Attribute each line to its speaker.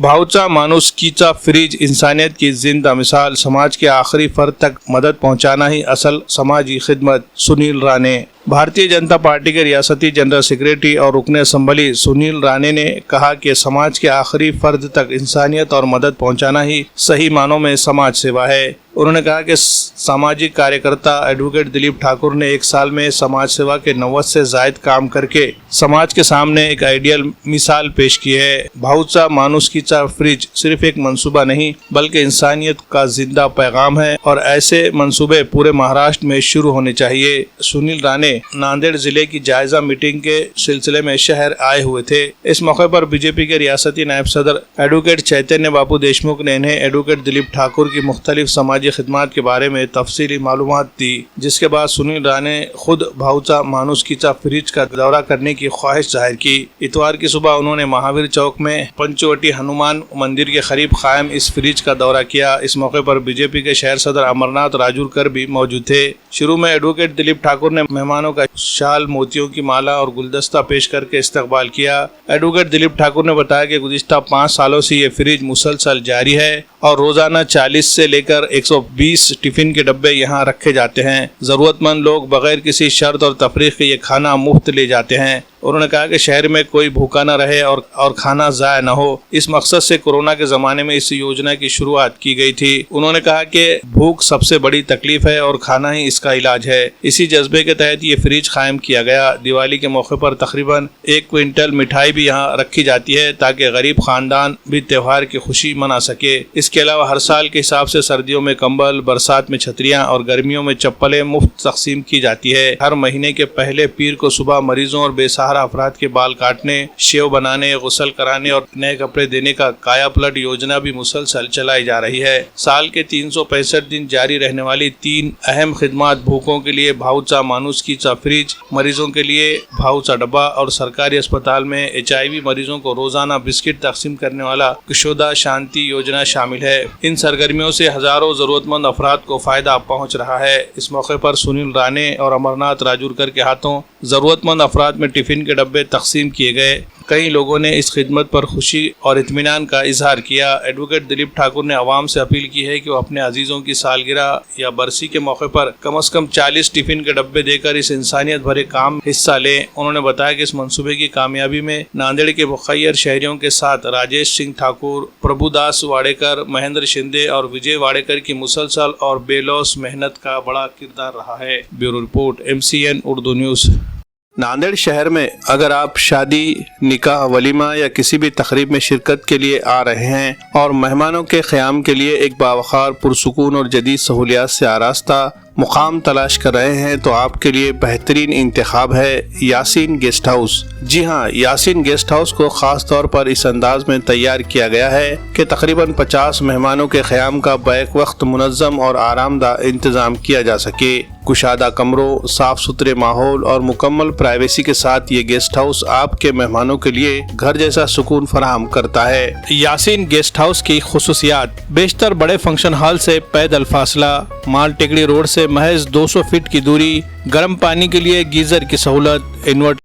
Speaker 1: भाऊचा माणुसकीचा freeze इंसानियत की जिंदा मिसाल, समाज के आखिरी फर्द तक मदद पहुंचाना ही असल समाजी खिदमत। सुनील राणे। भारतीय जनता पार्टी के रियासती जनरल सेक्रेटरी और रुकन असम्बली सुनील राणे ने कहा कि समाज के आखिरी फर्द तक इंसानियत और मदद पहुंचाना ही सही मानों में समाज सेवा है। उन्होंने कहा कि सामाजिक कार्यकर्ता एडवोकेट दिलीप ठाकुर ने एक साल में समाज सेवा के 90 से जायद काम करके समाज के सामने एक आइडियल मिसाल पेश की है। भाऊचा माणुसकीचा फ्रिज सिर्फ एक मंसूबा नहीं बल्कि इंसानियत का जिंदा पैगाम है और ऐसे मंसूबे पूरे महाराष्ट्र में शुरू होने चाहिए। सुनील राणे नांदेड़ जिले की जायजा मीटिंग के सिलसिले में शहर आए हुए थे। इस मौके पर बीजेपी के रियासती नायब सदर एडवोकेट चैतन्य बापू देशमुख ने इन्हें एडवोकेट दिलीप ठाकुर की मुख्तलिफ समाजी खिदमात के बारे में तफसीली मालूमात दी, जिसके बाद सुनील राणे खुद भाऊचा माणुसकीचा फ्रिज का दौरा करने की ख्वाहिश जाहिर की। इतवार की सुबह उन्होंने महावीर चौक में पंचवटी हनुमान मंदिर के करीब कायम इस फ्रिज का दौरा किया। इस मौके पर बीजेपी के शहर सदर अमरनाथ राजूरकर भी मौजूद थे। शुरू में एडवोकेट दिलीप ठाकुर ने मेहमानों का शाल, मोतियों की माला और गुलदस्ता पेश करके इस्तकबाल किया। एडवोकेट दिलीप ठाकुर ने बताया कि गुज़िश्ता 5 सालों से ये फ्रिज मुसलसल जारी है और रोजाना 40 से लेकर 120 टिफिन के डब्बे यहाँ रखे जाते हैं। जरूरतमंद लोग बगैर किसी शर्त और तफरीक के ये खाना मुफ्त ले जाते हैं। उन्होंने कहा कि शहर में कोई भूखा न रहे और खाना ज़ाया न हो, इस मकसद से कोरोना के ज़माने में इस योजना की शुरुआत की गई थी। उन्होंने कहा कि भूख सबसे बड़ी तकलीफ है और खाना ही इसका इलाज है। इसी जज्बे के तहत ये फ्रिज कायम किया गया। दिवाली के मौके पर तकरीबन 1 क्विंटल मिठाई भी यहाँ रखी जाती है ताकि गरीब खानदान भी त्यौहार की खुशी मना सके। इसके अलावा हर साल के हिसाब से सर्दियों में कंबल, बरसात में छतरियाँ और गर्मियों में चप्पलें मुफ्त तकसीम की जाती है। हर महीने के पहले पीर को सुबह मरीजों और बेसहारा अफराद के बाल काटने, शेव बनाने, गुसल कराने और नए कपड़े देने का काया पलट योजना भी मुसलसल चलाई जा रही है। साल के 365 दिन जारी रहने वाली 3 अहम खिदमात भूखों के लिए भाऊचा माणुसकीचा फ्रिज, मरीजों के लिए भाऊचा डब्बा और सरकारी अस्पताल में HIV मरीजों को रोजाना बिस्किट तकसीम करने वाला कुशोदा शांति योजना शामिल है। इन सरगर्मियों से हजारों जरूरतमंद अफराद को फायदा पहुंच रहा है। इस मौके पर सुनील राणे और अमरनाथ राजूरकर के हाथों जरूरतमंद अफराद में टिफिन के डब्बे तकसीम किए गए। कई लोगों ने इस खिदमत पर खुशी और इत्मीनान का इजहार किया। एडवोकेट दिलीप ठाकुर ने आवाम से अपील की है कि वो अपने अजीजों की सालगिरह या बरसी के मौके पर कम से कम 40 टिफिन के डब्बे देकर इस इंसानियत भरे काम हिस्सा लें। उन्होंने बताया कि इस मंसूबे की कामयाबी में नांदेड़ के मुखय्यर शहरियों के साथ राजेश सिंह ठाकुर, प्रभुदास वाडेकर, महेंद्र शिंदे और विजय वाडेकर की मुसलसल और बेलौस मेहनत का बड़ा किरदार रहा है। Bureau report, MCN Urdu news. Nanded शहर में अगर आप शादी, निकाह, वलीमा या किसी भी तकरीब में शिरकत के लिए आ रहे हैं और मेहमानों के क़याम के लिए एक बावखार, पुरसुकून और जदीद सहूलियात से आरास्ता मुकाम तलाश कर रहे हैं तो आपके लिए बेहतरीन इंतखाब है यासीन गेस्ट हाउस। जी हाँ, यासीन गेस्ट हाउस को ख़ास तौर पर इस अंदाज में तैयार किया गया है कि तकरीबन 50 मेहमानों के क़याम का बैक वक्त मुनज़्ज़म और आरामदाह इंतज़ाम किया जा सके। कुशादा कमरों, साफ सुथरे माहौल और मुकम्मल प्राइवेसी के साथ ये गेस्ट हाउस आपके मेहमानों के लिए घर जैसा सुकून फराहम करता है। यासीन गेस्ट हाउस की खुसूसियात: बेशतर बड़े फंक्शन हॉल से पैदल फासला, माल टेकड़ी रोड से महज 200 फीट की दूरी, गर्म पानी के लिए गीजर की सहूलत, इन्वर्टर